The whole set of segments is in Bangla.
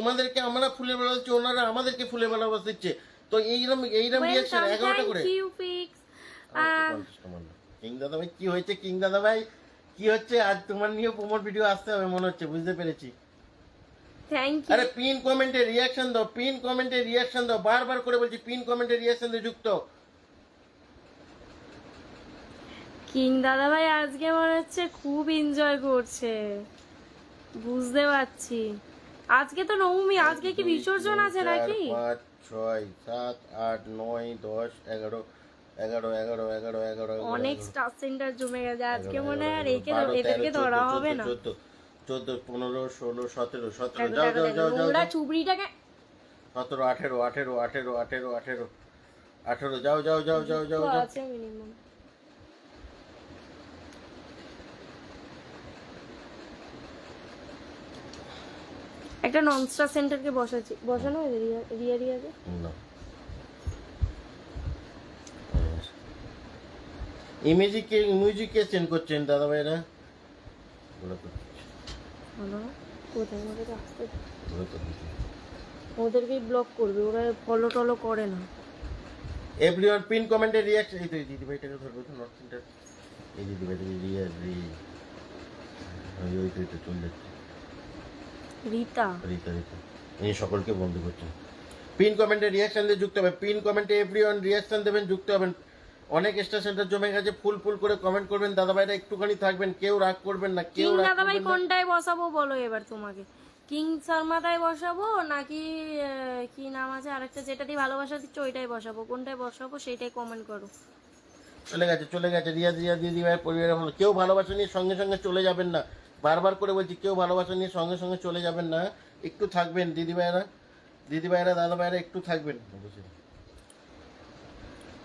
তোমাদেরকে আমরা ফুলে বেলা দিচ্ছি, ওনারা আমাদেরকে ফুলে বেলা দিচ্ছে। তো এইরকম রিয়াকশন 11টা করে। কিং দাদা ভাই কি হয়েছে? কিং দাদা ভাই কি হচ্ছে? আজ তোমার নিয়ে প্রমোট ভিডিও আসতে হবে মনে হচ্ছে, বুঝতে পেরেছি। Thank you. আরে পিন কমেন্টে রিয়াকশন দাও, পিন কমেন্টে রিয়াকশন দাও, বারবার করে বলছি পিন কমেন্টে রিয়াকশন দিয়ে যুক্ত। কিং দাদা ভাই আজকে মনে হচ্ছে খুব এনজয় করছে, বুঝতে পারছি। আজকে তো নবমী, আজকে কি বিসর্জন আছে নাকি? 5 6 7 8 9 10 11 11 11 11 11 অনেক স্টার সেন্টার জমে গেছে আজকে, মনে হয় আর এদেরকে ধরা হবে না। 14 15 16 17 17 যাও যাও যাও যাও ওরা চুবড়িটাকে 17 18 18 18 18 18 18 যাও যাও যাও যাও যাও যাও। আছে মিনিমাম। একটা নন স্টার সেন্টারকে বসানো হয়েছে রিয়াকে না ইমেজকে চেঞ্জ করছেন দাদা ভাইরা। কোথায় আমাকে আসতে ওদেরকে ব্লক করবে, ওরা ফলো টলো করে না। এভরিওয়ান পিন কমেন্টে রিঅ্যাকশন। এই তো এই দিদি ভাইটাকে ধরবো তো, নর্থ সেন্টার। এই দিদি ভাইটাকে ওই তো চলে যাচ্ছে রিতা রিতা রিতা। এই সকলকে বন্ধ করছে। পিন কমেন্টে রিঅ্যাকশন দিয়ে যুক্ত হবে। পিন কমেন্টে এভরিওয়ান রিঅ্যাকশন দেবেন, যুক্ত হবেন। অনেক স্টার সেন্টার জমে গেছে, ফুল ফুল করে কমেন্ট করবেন। দাদা ভাইরা একটুখানি থাকবেন, কেউ রাগ করবেন না, কেউ রাগ দাদা ভাই করবেন না। কোনটায় বসাবো বলো এবার তোমাকে? কিং শর্মাটাই বসাবো নাকি কি নাম আছে আরেকটা, যেটা দিয়ে ভালোবাসা দিচ্ছ ওইটাই বসাবো? কোনটায় বসাবো সেটাই কমেন্ট করো। চলে গেছে রিয়া দিদি ভাইয়ের পরিবারের হলো। কেউ ভালোবাসা নিয়ে সঙ্গে সঙ্গে চলে যাবেন না, বারবার করে বলছি, কেউ ভালোবাসা নিয়ে সঙ্গে সঙ্গে চলে যাবেন না, একটু থাকবেন দিদি ভাইয়েরা দাদা ভাইয়েরা একটু থাকবেন।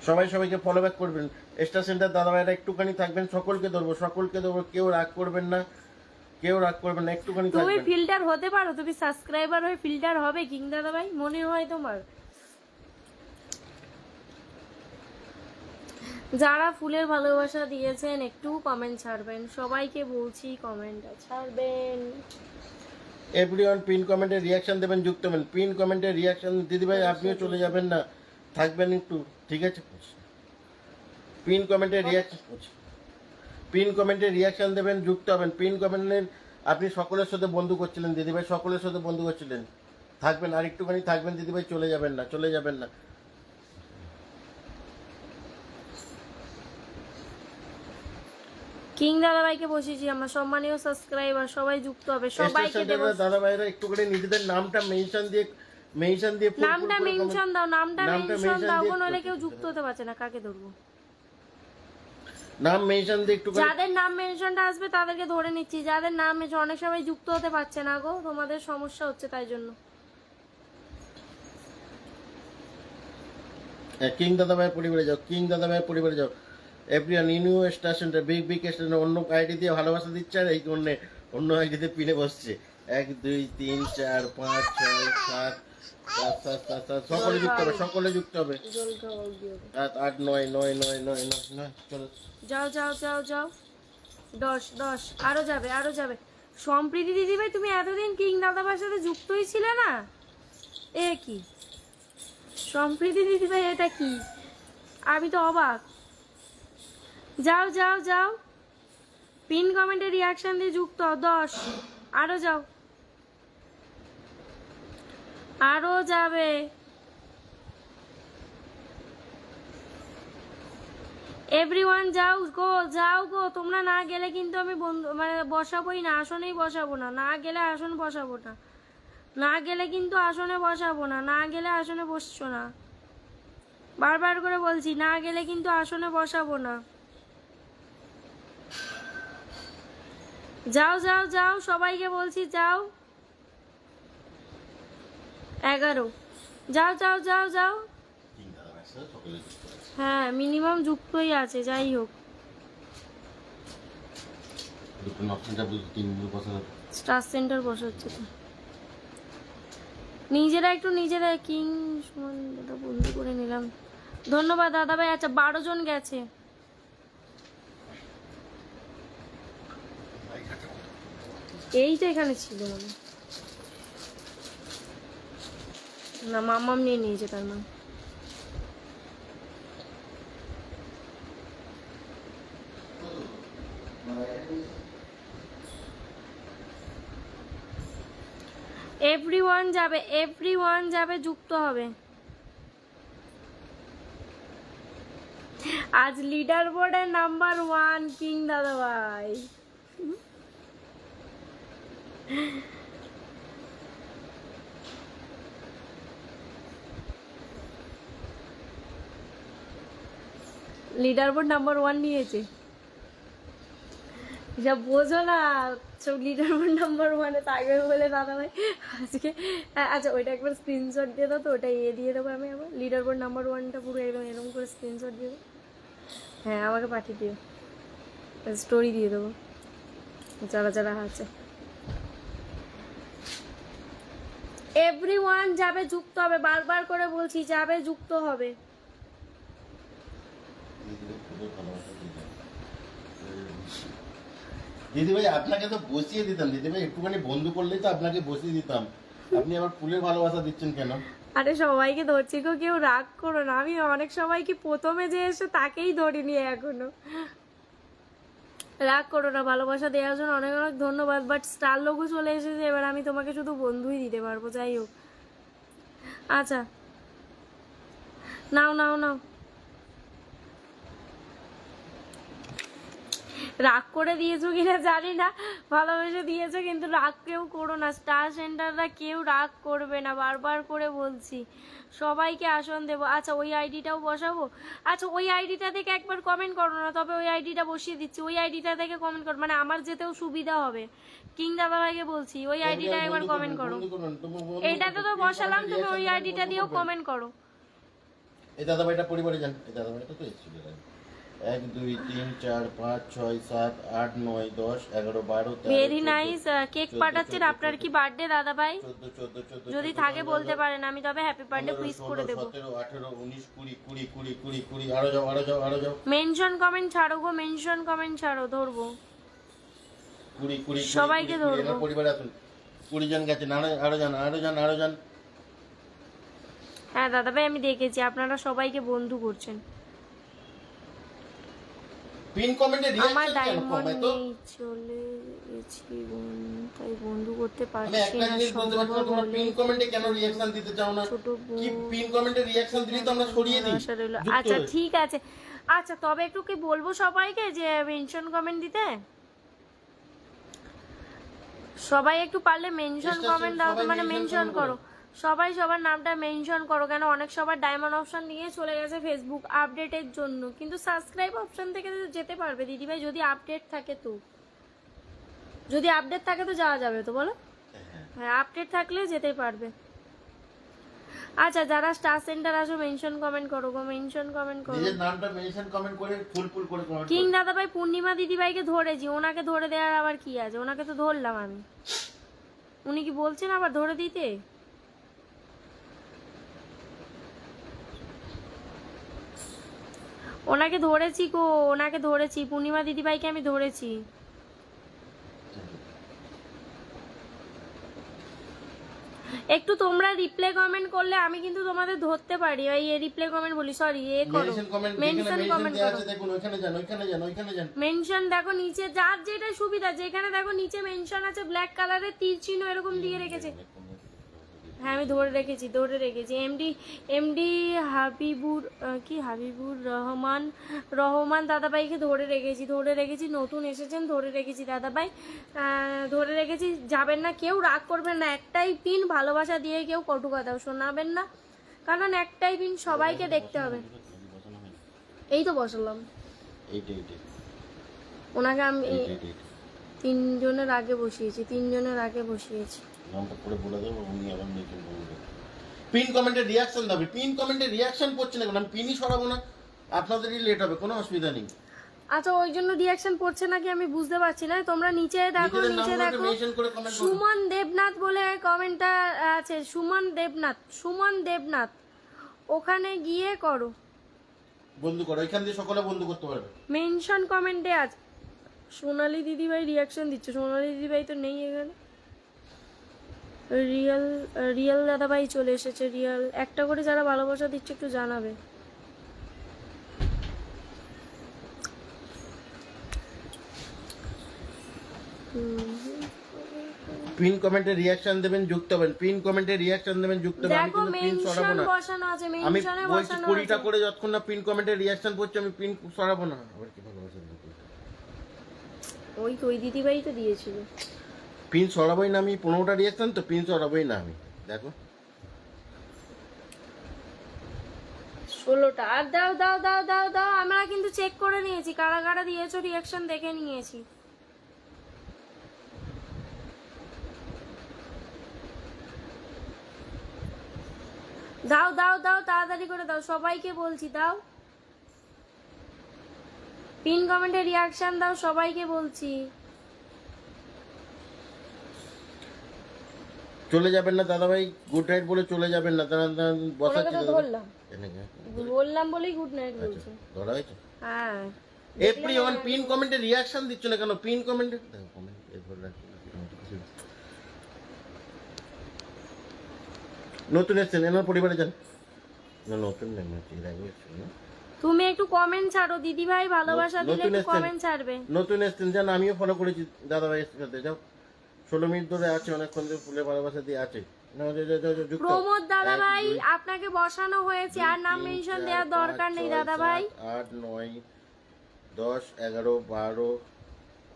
সবাইকে ফলো ব্যাক করবেন। স্টার সেন্টার দাদা ভাইয়েরা একটুখানি থাকবেন, সকলকে ধরবো, কেউ রাগ করবেন না, একটুখানি তুমি থাকবেন। ফিল্টার হতে পারো, তুমি সাবস্ক্রাইবার হয়ে ফিল্টার হবে কিং দাদা ভাই? মনে হয় তোমার? যারা ফুলের ভালোবাসা দিয়েছেন একটু কমেন্ট ছাড়বেন, সবাইকে বলছি কমেন্ট ছাড়বেন। এভরিওয়ান পিন কমেন্টে রিঅ্যাকশন দেবেন, যুক্ত হবেন। পিন কমেন্টে রিঅ্যাকশন। দিদি ভাই আপনিও চলে যাবেন না, থাকবেন একটু, ঠিক আছে? পিন কমেন্টে রিঅ্যাকশন দেবেন, যুক্ত হবেন। পিন কমেন্টের আপনি সকলের সাথে বন্ধু করছিলেন দিদি ভাই, সকলের সাথে বন্ধু করছিলেন, থাকবেন আর একটুখানি থাকবেন দিদি ভাই, চলে যাবেন না। কিং দাদা ভাইকে বসিয়েছি আমরা, সম্মানীয় সাবস্ক্রাইবার সবাই যুক্ত হবে, সবাইকে দেব। দাদা ভাইরা একটু করে নিজেদের নামটা মেনশন দিয়ে নামটা মেনশন দাও, নামটা মেনশন দাও, নইলে কেউ যুক্ত হতে পারছে না। কাকে ধরবো? নাম মেনশন দিয়ে একটু। যাদের নাম মেনশনটা আসবে তাদেরকে ধরে নিচ্ছি, যাদের নাম মেনশন, অনেক সময় যুক্ত হতে পারছে না গো, তোমাদের সমস্যা হচ্ছে তাই জন্য। কিং দাদা ভাইয়ের পরিবারে যাও। Everyone new star centre big star অন্য আইডি দিয়ে ভালোবাসা দিচ্ছে, আর এই অন্য আইডিতে পিনে বসছে। 1 2 3 4 5 6 7 সকলে যুক্ত হবে। 7 8 9 9 9 9 9 চলো যাও 10 আরো যাবে। সম্প্রীতি দিদি ভাই তুমি এতদিন কিং দাদা ভাইয়ের সাথে যুক্তই ছিলে না? এ কি সম্প্রীতি দিদি ভাই, এটা কি? আমি তো অবাক। যাও পিন কমেন্টে রিয়াকশন দিয়ে যুক্ত 10। আরো যাও, আরো যাবে। এভরিওয়ান যাও গো। তোমরা না গেলে কিন্তু আমি বসাবোই না, আসনেই বসাবো না। না গেলে আসন বসাবো না, না গেলে কিন্তু আসনে বসাবো না, না গেলে আসনে বসছো না। বারবার করে বলছি, না গেলে কিন্তু আসনে বসাবো না। যাও সবাইকে বলছি যাও। 11 যাও। হ্যাঁ মিনিমাম যুক্তই আছে, যাই হোক। স্টার সেন্টার বসাচ্ছে তো নিজেরা কিং সমান বন্ধু করে নিলাম। ধন্যবাদ দাদা ভাই। আচ্ছা 12 জন গেছে। এই তো এখানে ছিল মানে। না মাম্মাম নিয়ে নিয়েছে তার মানে। এভরিওয়ান যাবে যুক্ত হবে। আজ লিডার বোর্ডের নাম্বার 1 কিং দাদা ভাই। লিডার বোর্ড নাম্বার 1 নিয়েছে, যা বোঝো না সব লিডার বোর্ড নাম্বার 1-এ থাকবে বলে দাদা ভাই আজকে। আচ্ছা ওইটা একবার স্ক্রিনশট দিয়ে দাও তো, ওটা দিয়ে দেবো আমি আবার। লিডার বোর্ড নাম্বার 1টা পুরো একদম এরকম করে স্ক্রিনশট দিয়ে দেবো। হ্যাঁ আমাকে পাঠিয়ে দিও, স্টোরি দিয়ে দেবো যারা যারা আছে। এভরিওয়ান যাবে যুক্ত হবে, বারবার করে বলছি যাবে যুক্ত হবে। দিদি ভাই আপনাকে তো বসিয়ে দিতাম, দিদি ভাই একটুখানি বন্ধু করলেই তো আপনাকে বসিয়ে দিতাম, আপনি আবার ফুলের ভালোবাসা দিচ্ছেন কেন? আরে সবাইকে ধরছি গো, কেউ রাগ করো না। আমি অনেক সবাইকে প্রথমে যে এসে তাকেই ধরিনি এখনো, রাগ করো না। ভালোবাসা দেওয়ার জন্য অনেক অনেক ধন্যবাদ। বাট স্টার লোগো চলে এসেছে, এবার আমি তোমাকে শুধু বন্ধুই দিতে পারবো। যাই হোক, আচ্ছা নাও নাও নাও। রাগ করে দিয়েছো কিনা জানি না, ভালোবেসে দিয়েছো, কিন্তু রাগ কেউ করো না। স্টার সেন্টাররা কেউ রাগ করবে না, বারবার করে বলছি সবাইকে আসন দেবো। আচ্ছা ওই আইডিটাও বসাবো। আচ্ছা ওই আইডিটা থেকে একবার কমেন্ট করো না, তবে ওই আইডিটা বসিয়ে দিচ্ছি। ওই আইডিটা থেকে কমেন্ট করো, মানে আমার যেতেও সুবিধা হবে। কিং দাদা ভাইকে বলছি ওই আইডিটা একবার কমেন্ট করো। এইটাতে তো বসালাম, তুমি ওই আইডিটা দিয়েও কমেন্ট করো। এই দাদা ভাইটা পরিবারে যান, এই দাদা ভাইটা তো এসেছিল 1 2 3 4 5 6 7 8 9 10 11 12 13। Very nice. কেক পাঠাচ্ছেন, আপনার কি বার্থডে দাদা ভাই? 14 14 যদি থাকে বলতে পারেন, আমি তবে হ্যাপি বার্থডে উইশ করে দেব। 17 18 19 20 20 20 20 20 আরো যাও আরো যাও আরো যাও। মেনশন কমেন্ট ছাড়ো গো, মেনশন কমেন্ট ছাড়ো, ধরবো 20 20 সবাইকে ধরবো। পরিবারে আসুন, 20 জন গেছে, আরো যান আরো যান আরো যান। হ্যাঁ দাদা ভাই আমি দেখেছি আপনারা সবাইকে বন্ধু করছেন। পিন কমেন্টে আমার রিঅ্যাকশন কেন ডায়মন্ড কমায় তো? নেই, চলে গেছি তাই বন্ধু করতে আমি পারছি একটা না। জিনিস বুঝতে পারছি না, তোমরা পিন কমেন্টে কেন রিঅ্যাকশন দিতে চাও না? ছোট কি পিন কমেন্টে রিঅ্যাকশন দিলেই তো আমরা সরিয়ে দিই। আশা রইলো। যুক্ত আচ্ছা হয়ে। ঠিক আছে। আচ্ছা তবে একটু কি বলবো সবাইকে যে মেনশন কমেন্ট দিতে, সবাই একটু পারলে মেনশন চেষ্টা কমেন্ট দাও তো, সবাই মানে mention মেনশন comment করো, সবাই সবার নামটা মেনশন করো। কেন অনেক সবার ডায়মন্ড অপশন নিয়ে চলে গেছে ফেসবুক আপডেটের জন্য, কিন্তু সাবস্ক্রাইব অপশন থেকে তো যেতে পারবে দিদিভাই, যদি আপডেট থাকে তো। যদি আপডেট থাকে তো যাওয়া যাবে তো, বলো? হ্যাঁ আপডেট থাকলে যেতে পারবে। আচ্ছা যারা স্টার সেন্টার আসো মেনশন কমেন্ট করো গো, মেনশন কমেন্ট করো। নিজের নামটা মেনশন কমেন্ট করে ফুল ফুল করে কমেন্ট কিং দাদা ভাই পূর্ণিমা দিদিভাইকে ধরেছি, ওনাকে ধরে দেওয়ার আবার কি আছে? ওনাকে তো ধরলাম আমি, উনি কি বলছেন আবার ধরে দিতে? ওনাকে ধরেছি গো, ওনাকে ধরেছি, পূর্ণিমা দিদিভাইকে আমি ধরেছি। একটু তোমরা রিপ্লে কমেন্ট করলে আমি কিন্তু তোমাদের ধরতে পারি। ওই রিপ্লে কমেন্ট বলি, সরি এ করো, মেনশন কমেন্ট মেনশন কমেন্ট করো। আছে দেখুন, ওখানে যান ওখানে যান ওখানে যান। মেনশন দেখো নিচে, যার যেটা সুবিধা, যেখানে দেখো নিচে মেনশন আছে ব্ল্যাক কালারের তীর চিহ্ন এরকম দিয়ে রেখেছে। হ্যাঁ আমি ধরে রেখেছি, ধরে রেখেছি। এমডি হাবিবুর কি হাবিবুর রহমান দাদাভাইকে ধরে রেখেছি। নতুন এসেছেন, ধরে রেখেছি দাদাভাই, ধরে রেখেছি। যাবেন না কেউ, রাগ করবেন না। একটাই পিন, ভালোবাসা দিয়ে কেউ কটু কথাও শোনাবেন না, কারণ একটাই পিন, সবাইকে দেখতে হবে। এই তো বসালাম ওনাকে আমি 3 জনের আগে বসিয়েছি। নামটা পড়ে বলে দেবো, উনি আবার মেনশন করবেন। পিন কমেন্টে রিঅ্যাকশন দাও, পিন কমেন্টে রিঅ্যাকশন পড়ছে না কেন? আমি পিনই সরাবো না, আপনাদেরই লেট হবে, কোনো অসুবিধা নেই। আচ্ছা ওই জন্য রিঅ্যাকশন পড়ছে নাকি আমি বুঝতে পারছি না। তোমরা নিচে দেখো, নিচে দেখো সুমন দেবনাথ বলে কমেন্টটা আছে, সুমন দেবনাথ, ওখানে গিয়ে করো, বন্ধু করো, এখান দিয়ে সকলে বন্ধু করতে পারবে। মেনশন কমেন্টে আছে। সোনালী দিদিভাই রিঅ্যাকশন দিচ্ছে, সোনালী দিদিভাই তো নেই এখানে। রিয়েল রিয়েল দাদাভাই চলে এসেছে। রিয়েল একটা করে যারা ভালোবাসা দিচ্ছে একটু জানাবে। পিন কমেন্টে রিয়াকশন দেবেন, যুক্ত হবেন। পিন কমেন্টে রিয়াকশন দেবেন, যুক্ত হবেন। আমি দেখো কিন্তু পিন সরাবো মেনশন না। বসানো আছে, আমি মেনশনে বলছি বসানো 20টা আছে। করে যতক্ষণ না পিন কমেন্টে রিয়াকশন পড়ছে আমি পিন সরাবো না। আবার কি ভালোবাসা দিল? ওই তো ওই দিদিভাই তো দিয়েছিল। পিন সরাবোই না আমি, 15টা রিয়াকশন তো পিন সরাবোই না আমি। দেখো 16টা। আর দাও দাও দাও দাও দাও, আমরা কিন্তু চেক করে নিয়েছি কারা কারা দিয়েছো, রিয়াকশন দেখে নিয়েছি। দাও দাও দাও, তাড়াতাড়ি করে দাও, সবাইকে বলছি দাও। পিন কমেন্টে রিয়াকশন দাও, সবাইকে বলছি। চলে যাবেন না দাদাভাই, গুড নাইট বলে চলে যাবেন না। বসাচ্ছি ওনাকে তো ধরলাম, এনেকে। বললাম বলেই গুড নাইট বলছি। ধরা হয়েছে? হ্যাঁ এভরিওয়ান পিন কমেন্টে রিয়াকশন দিচ্ছ না কেন? পিন কমেন্টে দেখো কমেন্ট এরপর রাখি। নতুন এসেছেন, এনার পরিবারে যান। না নতুন নেই, না তুমি একটু কমেন্ট ছাড়ো দিদি ভাই, ভালোবাসা দিলে নতুন একটু এসছেন। কমেন্ট ছাড়বে। নতুন এসছেন যান, আমিও ফলো করেছি দাদা ভাইয়ের সাথে। যাও 16 মিনিট ধরে আছে, অনেকক্ষণ ধরে ফুলের ভালোবাসা দিয়ে আছে। না, যাও, যাও, যাও, যাও, যুক্ত। প্রমোদ দাদা 1, ভাই 2, আপনাকে বসানো হয়েছে, আর নাম 3, মেনশন 4, দেওয়ার 5, দরকার নেই 6, দাদা ভাই। 7, 8, 9, 10, 11, 12,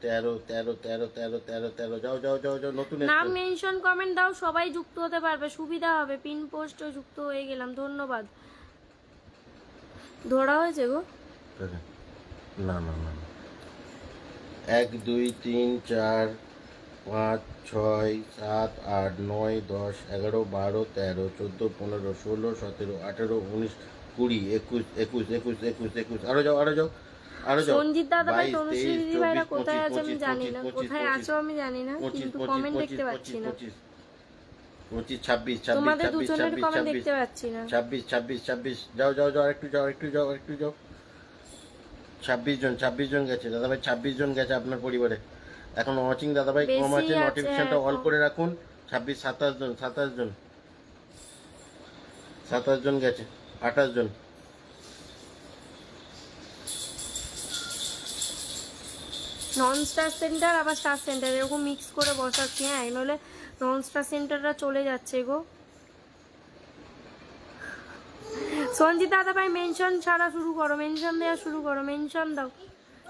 13, 13, 13, 13, 13, 13। যাও যাও যাও যাও, নতুন নাম এসছেন। মেনশন কমেন্ট দাও, সবাই যুক্ত হতে পারবে, সুবিধা হবে। পিন পোস্টও যুক্ত হয়ে গেলাম, ধন্যবাদ। ধরা হয়েছে গো? না না না, 1, 2, 3, 4, 5, 6, 7, 8, 9, 10, 11, 12, 13, 14, 15, 16, 17, 18, 19, 20, 21, 21, 21, 21, 21। আরো যাও আরো যাও আরো যাও। সঞ্জিত দাদা ভাই, 22, তনুশ্রী 23, দিদি ভাইরা 24, কোথায় আছে আমি 25, জানি না, 25, কোথায় 25, আছো আমি জানি না, 25, কিন্তু 25, কমেন্ট 25, দেখতে পাচ্ছি না। 25, 26, 26, তোমাদের 26, দুজনের 26, কমেন্ট 26, দেখতে পাচ্ছি না। 26, 26, 26। যাও যাও যাও, একটু যাও একটু যাও একটু যাও। 26 জন গেছে দাদাভাই, 26 জন গেছে আপনার পরিবারে। এখন ওয়াচিং দাদাভাই কম বেশি আছে, আছে, নোটিফিকেশনটা অল এখন। করে রাখুন। 26, 27 জন, 27 জন, 27 জন গেছে, 28 জন। নন স্টার সেন্টার আবার স্টার সেন্টার এরকম মিক্স করে বসাচ্ছি। হ্যাঁ নইলে নন স্টার সেন্টারটা চলে যাচ্ছে গো। সঞ্জিত দাদা ভাই মেনশন ছাড়া শুরু করো, মেনশন দেওয়া শুরু করো, মেনশন দাও,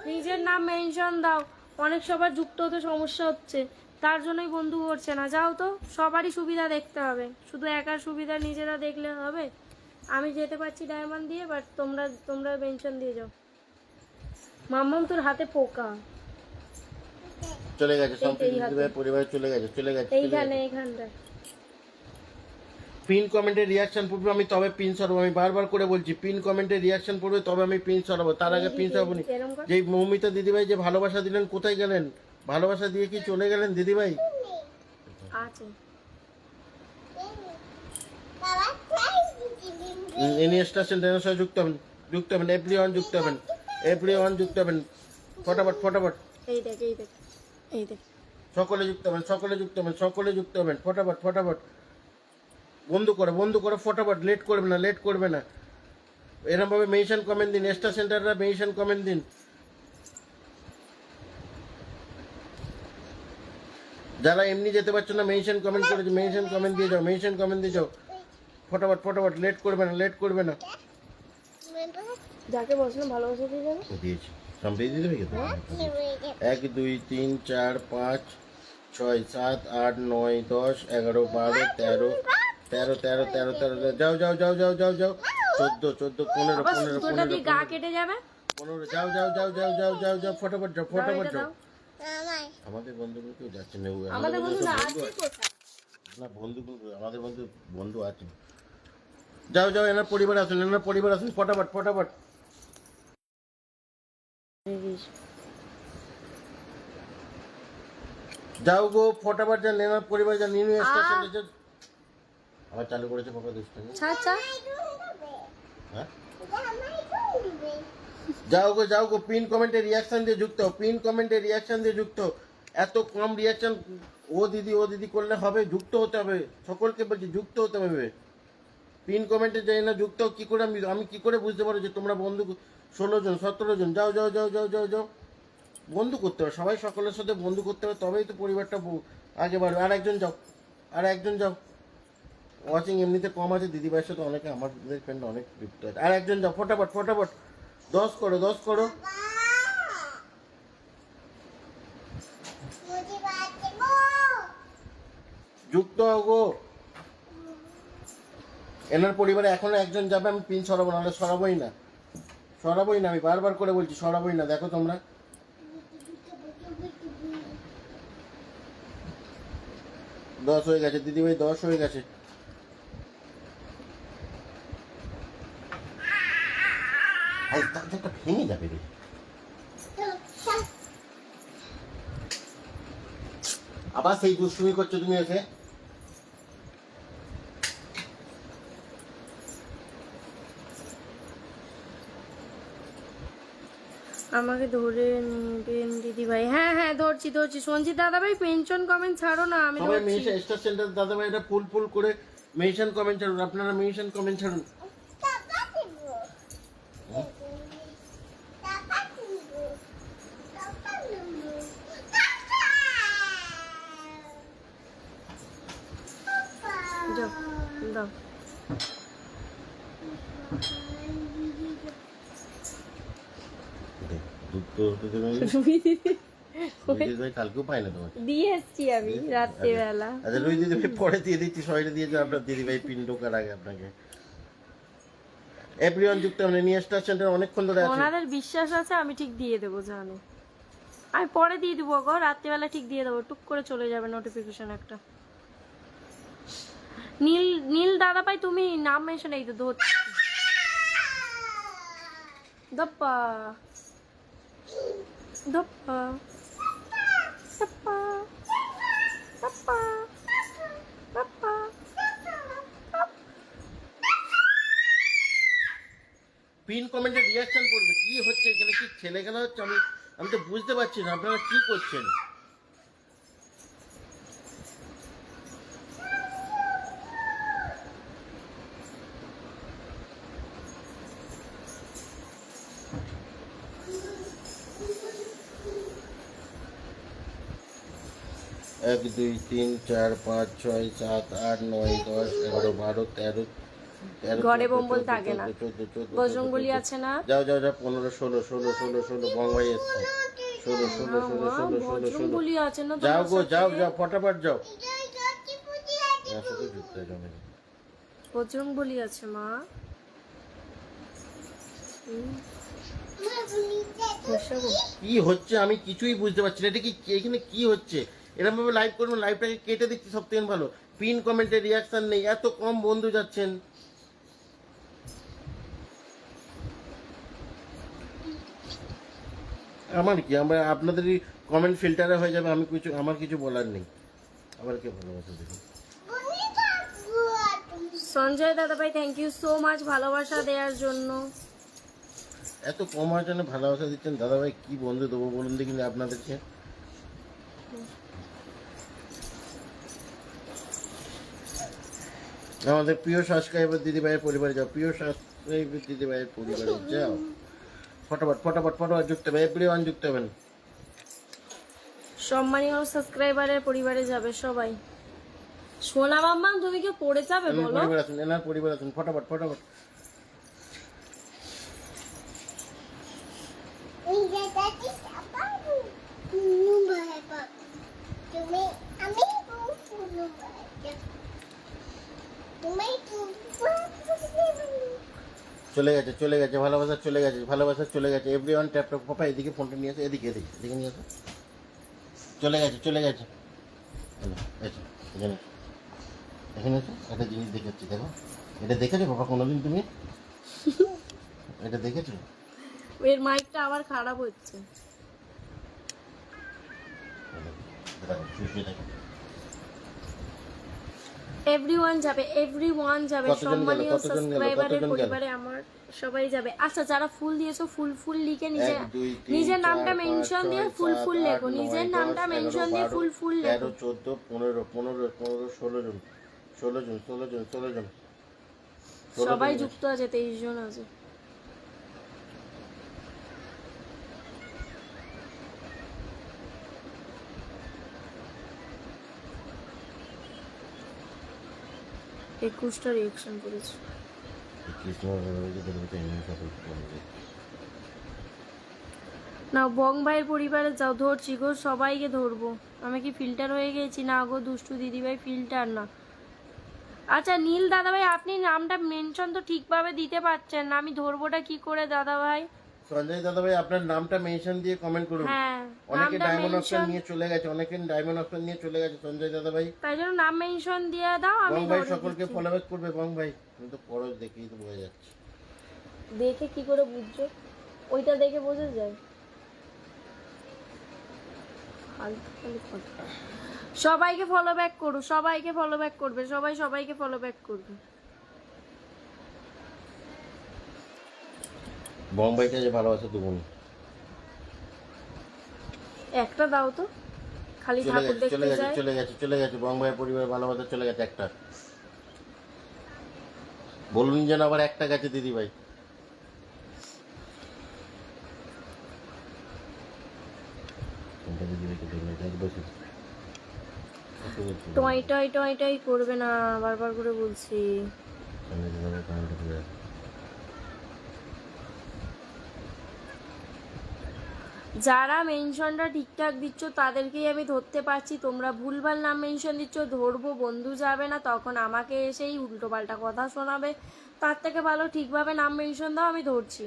নিজের নাম মেনশন দাও। অনেক সবার যুক্ত হতে সমস্যা হচ্ছে, তার জন্যই বন্ধু করছে না। যাও তো, সবারই সুবিধা দেখতে হবে, শুধু একার সুবিধা নিজেরা দেখলে হবে? আমি যেতে পারছি ডায়মন্ড দিয়ে, বাট তোমরা তোমরা মেনশন দিয়ে যাও। মাম্মাম তোর হাতে পোকা। চলে গেছে, এই সম্প্রীতি হাতে। দিদিভাই পরিবারে চলে গেছে, চলে গেছে, চলে এইখানে গেছে। এইখানটা পিন কমেন্টে রিয়াকশন পড়বে, আমি তবে পিন সরাবো। আমি বারবার করে বলছি, পিন কমেন্টে রিয়াকশন পড়বে তবে আমি পিন সরাবো, তার আগে পিন সরাবো নি। এরম কর। যে মৌমিতা দিদিভাই যে ভালোবাসা দিলেন, কোথায় গেলেন? ভালোবাসা দিয়ে কি চলে গেলেন দিদিভাই? আছে ইনি স্টেশন ট্রেনের সাথে যুক্ত হবেন, যুক্ত হবেন। এভরিওয়ান যুক্ত হবেন, এভরিওয়ান যুক্ত হবেন। ফটাফট ফটাফট এই দেখ এই দেখ এই দেখ। সকলে যুক্ত হবেন, সকলে যুক্ত হবেন, সকলে যুক্ত হবেন। ফটাফট ফটাফট বন্ধু করে ফটাফট, লেট করবে না, লেট করবে না। এরকম ভাবে মেনশন কমেন্ট দিন, স্টার সেন্টাররা মেনশন কমেন্ট দিন। যারা এমনি যেতে পারছো না, মেনশন কমেন্ট করে মেনশন কমেন্ট দিয়ে যাও, মেনশন কমেন্ট দিয়ে যাও। ফটাফট ফটাফট, লেট করবে না, লেট করবে না। যাকে বসলে ভালোবাসা দিয়ে যাবে। দিয়েছি, সম্পৃক্তি দিবে কি? 1, 2, 3, 4, 5, 6, 7, 8, 9, 10, 11, 12, 13, 13, 13, 13, 13। যাও যাও যাও যাও যাও যাও। 14, 14, 15, আবার 15, সুতোটা দিয়ে গা 15, কেটে যাবে। 15। যাও যাও যাও যাও যাও যাও যাও, ফটাফট যাও, দাও, ফটাফট এটা যাও। দাও। আমাদের বন্ধুগুলো কেউ যাচ্ছে না, আমাদের বন্ধু না বন্ধু আছে কোথায়? না, বন্ধুগুলো আমাদের বন্ধু আছে। যাও যাও, এনার পরিবার আসুন, এনার পরিবার আসুন, ফটাফট ফটাফট। যাও গো ফটাফট, যান এনার পরিবার, যান নিউ স্টেশন। আবার চালু করেছে বাবা দুষ্টামি। ছাড় ছাড়। হ্যাঁ যাও গো, পিন কমেন্টে রিয়াকশন দিয়ে যুক্ত হও, পিন কমেন্টে রিয়াকশন দিয়ে যুক্ত হও। এত কম রিয়াকশন ও দিদি করলে হবে, যুক্ত হতে হবে, সকলকে বলছি যুক্ত হতে হবে। পিন কমেন্টে যাই না যুক্ত কি করে আমি কি করে বুঝতে পারো যে তোমরা বন্ধু 16 জন 17 জন যাও যাও যাও যাও যাও যাও বন্ধু করতে হবে, সবাই সকলের সাথে বন্ধু করতে হবে, তবেই তো পরিবারটা আগে বাড়বে। আর একজন যাও, আর একজন যাও। ওয়াচিং এমনিতে কম আছে, দিদিভাইয়ের সাথে অনেকে আমাদের ফ্রেন্ড অনেক যুক্ত আছে। আর একজন যাও, ফটাফট ফটাফট 10 করো 10 করো। যুক্ত হগো। এনার পরিবারে এখনো একজন যাবে, আমি পিন সরাবো, নাহলে সরাবোই না, সরাবোই না, আমি বারবার করে বলছি সরাবোই না। দেখো তোমরা 10 হয়ে গেছে দিদিভাই, 10 হয়ে গেছে। ভেঙে যাবে রে। আবার সেই দুষ্টুমি করছো তুমি এসে। আমাকে ধরে নিবেন দিদিভাই? হ্যাঁ হ্যাঁ ধরছি ধরছি। সঞ্জিত দাদাভাই পেনশন কমেন্ট ছাড়ো না, আমি সবাই ধরছি। মেনশন স্টার সেন্টার দাদাভাইরা ফুল করে মেনশন কমেন্ট ছাড়ুন, আপনারা মেনশন কমেন্ট ছাড়ুন। যাও দাও। ভাই কালকেও পাই না তোমাকে দিয়ে এসছি আমি রাত্রিবেলা। আচ্ছা রুই দিদি ভাই পরে দিয়ে দিচ্ছি, সবাইটা দিয়ে যাও আপনার দিদি ভাই পিন ঢোকার আগে আপনাকে। এভরিওয়ান যুক্ত মানে নিয়ে স্টার সেন্টার অনেকক্ষণ ধরে আছে। ওনাদের বিশ্বাস আছে আমি ঠিক দিয়ে দেবো, জানো। আমি পরে দিয়ে দেবো গো, রাত্রিবেলা ঠিক দিয়ে দেবো, টুক করে চলে যাবে নোটিফিকেশন একটা। নীল নীল দাদা ভাই তুমি নাম মেনশন, এই তো ধরছি। দপ্পা দপ্পা দপ্পা দপ্পা দপ্পা। পিন কমেন্টে রিয়াকশন করবে, কি হচ্ছে এখানে, কি ছেলে খেলা হচ্ছে, আমি তো বুঝতে পারছি না আপনারা কি করছেন। এক 2 3 4 5 6 7 8 9 10 11 12 13 ঘরে বোম্বল থাকে না, বজরংবলী আছে না। যাও যাও যাও 15 16 16 16 16 বঙ্গাই এসছে 16 16 16 16 16 বজরংবলী আছে না। যাও গো যাও যাও ফটাফট যাও। শুধু যুক্ত হয়ে যাবে। বজরংবলী আছে মা। কি হচ্ছে আমি কিছুই বুঝতে পারছি না, এটা কি এখানে কি হচ্ছে? এরকম ভাবে লাইভ করবেন, লাইভটাকে কেটে দিচ্ছি সব থেকে ভালো। পিন কমেন্টে রিয়াকশন নেই, এত কম বন্ধু যাচ্ছেন। আমার কি, আমরা আপনাদেরই কমেন্ট ফিল্টারে হয়ে যাবে, আমি কিছু আমার কিছু বলার নেই। আবার কে ভালোবাসা দেখুন। সঞ্জয় দাদা ভাই থ্যাংক ইউ সো মাচ ভালোবাসা দেওয়ার জন্য। এত কম আয়োজনে ভালোবাসা দিচ্ছেন দাদাভাই, কি বন্ধু দেবো বলুন দেখিনি আপনাদেরকে। আমাদের প্রিয় সাবস্ক্রাইবার দিদিভাইয়ের পরিবারে যাও, প্রিয় সাবস্ক্রাইবার দিদিভাইয়ের পরিবারে যাও, ফটাফট ফটাফট ফটাফট যুক্ত হবে, এভরিওয়ান যুক্ত হবেন। সম্মানীয় সাবস্ক্রাইবারের পরিবারে যাবে সবাই। সোনা মাম্মা তুমি কি পড়ে যাবে বলো? পরিবার আছেন, এনার পরিবার আছেন, ফটাফট ফটাফট। চলে গেছে চলে গেছে ভালোবাসা চলে গেছে, ভালোবাসা চলে গেছে। এভরিওয়ান ট্যাপ ট্যাপ পাপা এদিকে ফোনটা নিয়ে আসো, এদিকে এদিকে এদিকে নিয়ে আসো। চলে গেছে চলে গেছে। এখানে এখানে একটা জিনিস দেখাচ্ছি, দেখো এটা দেখেছো বাবা কোনোদিন তুমি? এটা দেখেছো? এর মাইকটা আবার খারাপ হচ্ছে। এভরিওয়ান যাবে, এভরিওয়ান যাবে, কতজন গেল? সম্মানীয় কতজন গেল? সাবস্ক্রাইবারের কতজন গেল? পরিবারে আমার সবাই যাবে। আচ্ছা, যারা ফুল দিয়েছো ফুল লিখে নিজে 1 2 3 নিজের 4 নামটা 5 মেনশন 6 দিয়ে 7 ফুল 8 লেখো, 9 নিজের 10 নামটা 11 মেনশন দিয়ে 12 ফুল 13 লেখো। 14 15 15 15 16 জন 16 জন 16 জন 16 জন 16 সবাই জন যুক্ত আছে, 23 জন আছে। একুশটা রিয়েকশন করেছে। কৃষ্ণ ভগবানকে ধরতে এমনি সকলকে বলবে। না, বং ভাইয়ের পরিবারে যাও, ধরছি গো, সবাইকে ধরবো। আমি কি ফিল্টার হয়ে গেছি? না গো দুষ্টু দিদিভাই, ফিল্টার না। আচ্ছা নীল দাদাভাই, আপনি নামটা মেনশন তো ঠিকভাবে দিতে পারছেন না, আমি ধরবোটা কি করে দাদাভাই? সঞ্জয় দাদা ভাই আপনার নামটা মেনশন দিয়ে কমেন্ট করুন। হ্যাঁ, অনেকে নামটা ডায়মন্ড অপশন মেনশন, নিয়ে চলে গেছে, অনেকে ডায়মন্ড অপশন নিয়ে চলে গেছে সঞ্জয় দাদা ভাই। তাই জন্য নাম মেনশন দিয়ে দাও, আমি বং ভাই ধরে সকলকে দিচ্ছি। ফলো ব্যাক করবে বং ভাই, আমি তো পরশ দেখেই তো বোঝা যাচ্ছে। দেখে কি করে বুঝছো? ওইটা দেখে বোঝা যায়? ফালতু ফালতু কথা। সবাইকে ফলো ব্যাক করো, সবাইকে ফলো ব্যাক করবে, সবাইকে ফলো ব্যাক করবে। বং ভাইকে যে ভালোবাসা দেবো না। একটা দাও তো, খালি চলে ঠাকুর গেছে দেখতে চলে গেছে যায়। চলে গেছে চলে গেছে বং ভাইয়ের পরিবারের ভালোবাসা চলে গেছে একটা। বলুন যেন আবার একটা গেছে দিদি ভাই। টয় করবে না, বারবার করে বলছি। যারা মেনশনটা ঠিকঠাক দিচ্ছ তাদেরকেই আমি ধরতে পারছি, তোমরা ভুলভাল নাম মেনশন দিচ্ছ, ধরবো, বন্ধু যাবে না, তখন আমাকে এসেই উল্টোপাল্টা কথা শোনাবে। তার থেকে ভালো ঠিকভাবে নাম মেনশন দাও, আমি ধরছি।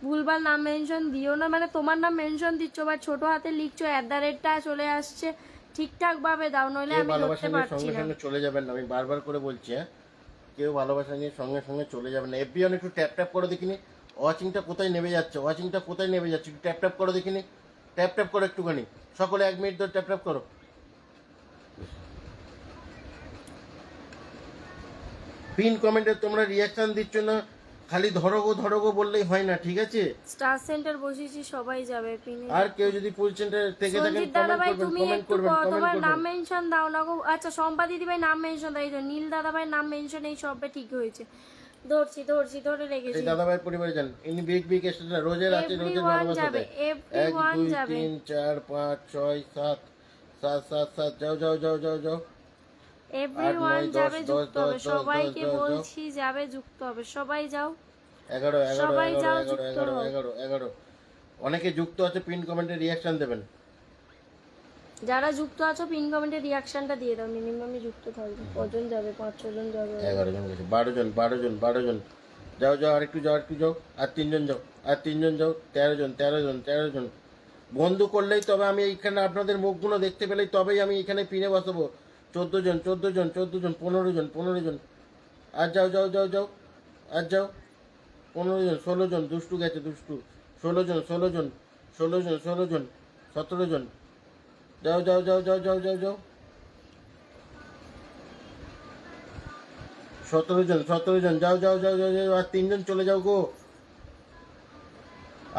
ভুলভাল নাম মেনশন দিও না, মানে তোমার নাম মেনশন দিচ্ছ বা ছোট হাতে লিখছো, @টা চলে আসছে, ঠিকঠাক ভাবে দাও, নইলে কেউ আমি ভালোবাসা ধরতে নিয়ে পারছি সঙ্গে না। সঙ্গে চলে যাবেন না, আমি বারবার করে বলছি। হ্যাঁ, কেউ ভালোবাসা নিয়ে সঙ্গে সঙ্গে চলে যাবেন না। এফবিওন একটু ট্যাপ ট্যাপ করে দেখিনি, ওয়াচিংটা কোথায় নেমে যাচ্ছে, ওয়াচিংটা কোথায় নেমে যাচ্ছে, একটু ট্যাপ ট্যাপ করে দেখিনি, ট্যাপ ট্যাপ করো একটুখানি, সকলে 1 মিনিট ধরে ট্যাপ ট্যাপ করো। পিন কমেন্টে তোমরা রিয়াকশন দিচ্ছ না, খালি ধরো গো বললেই হয় না, ঠিক আছে? স্টার সেন্টার বসেছি, সবাই যাবে পিনে। আর কেউ যদি ফুল সেন্টার থেকে থাকেন সঞ্জিত দাদা ভাই, তুমি কমেন্ট একটু করবেন তোমার কমেন্ট নাম করবেন। মেনশন দাও না গো। আচ্ছা, সম্পা দিদি ভাই নাম মেনশন দাও, এই তো নীল দাদা ভাই নাম মেনশন, এই সবে ঠিক হয়েছে। ধরছি ধরে রেখেছি। দাদা ভাইয়ের পরিবারে যান, ইনি বিগ স্টার, রোজের আছে, রোজের এভরিওয়ান ভালোবাসা যাবে, দেয়। 1 এভরিওয়ান 2 যাবে। 3 4 5 6 7 7 যাও যাও যাও যাও যাও। এভরিওয়ান 8 9 যাবে, 10 যুক্ত 10 হবে, 10 সবাইকে 10 বলছি যাবে, যুক্ত হবে, সবাই যাও। 11 11 সবাই 11 যাও, 11 যুক্ত 11 হও। 11 11। অনেকে যুক্ত আছে, পিন কমেন্টে রিয়াকশন দেবেন। যারা যুক্ত আছো পিন কমেন্টে রিয়াকশনটা দিয়ে দাও, মিনিমামই যুক্ত থাকবে। কজন যাবে? 5-6 জন যাবে। 11 জন গেছে, 12 জন। যাও যাও, আরেকটু যাও, আর 3 জন যাও, আর 3 জন যাও, 13 জন। বন্ধু করলেই তবে আমি এইখানে আপনাদের মুখগুলো দেখতে পেলেই তবেই আমি এখানে পিনে বসাবো। 14 জন, 15 জন। আর যাও, আর যাও, 15 জন, 16 জন, দুষ্টু গেছে, 16 জন, 17 জন, 17 জন। যাও। 17 জন, যাও, আর 3 জন চলে যাও গো।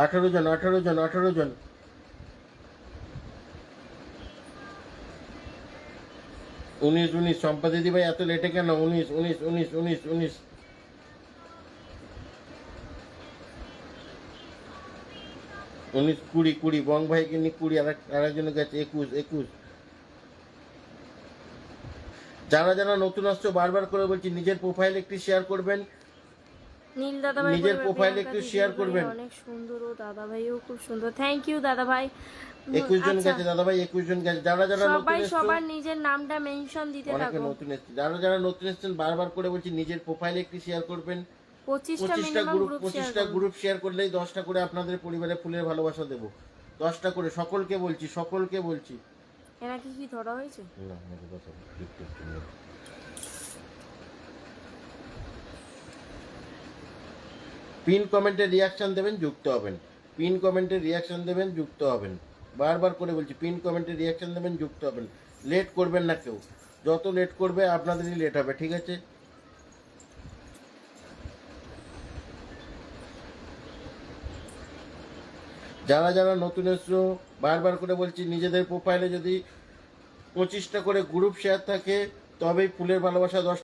18 জন। 19 সম্পা দিদি ভাই এত লেটে কেন? 19 20 বং ভাইকে নিয়ে 20, আরেকজনের কাছে 21। যারা নতুন আসছো বারবার করে বলছি, নিজের প্রোফাইল একটু শেয়ার করবেন, নীল দাদা ভাই নিজের প্রোফাইল একটু শেয়ার করবেন। অনেক সুন্দর, ও দাদা ভাইও খুব সুন্দর, থ্যাংক ইউ দাদা ভাই। 21 জন আচ্ছা, গেছে দাদা ভাই, 21 জন গেছে। যারা নতুন সবাই এসছো, সবার নিজের নামটা মেনশন দিতে অনেকে থাকো। নতুন এসছে, যারা নতুন এসছেন বারবার করে বলছি, নিজের প্রোফাইল একটু শেয়ার করবেন। 25টা মিনিমাম গ্রুপ শেয়ার 25টা গ্রুপ শেয়ার করলেই 10টা করে আপনাদের পরিবারে ফুলের ভালোবাসা দেবো। 10টা করে সকলকে বলছি। এনাকে কি ধরা হয়েছে? না, আমাকে কথা বল, একটু নেই। পিন কমেন্টে রিয়াকশন দেবেন, যুক্ত হবেন। বারবার করে বলছি, পিন কমেন্টে রিয়াকশন দেবেন, যুক্ত হবেন। লেট করবেন না কেউ। যত লেট করবে আপনাদেরই লেট হবে, ঠিক আছে? যারা যারা নতুন এসছো, বারবার করে বলছি, নিজেদের প্রোফাইলে যদি 25টা করে গ্রুপ শেয়ার থাকে তবেই ফুলের ভালোবাসা 10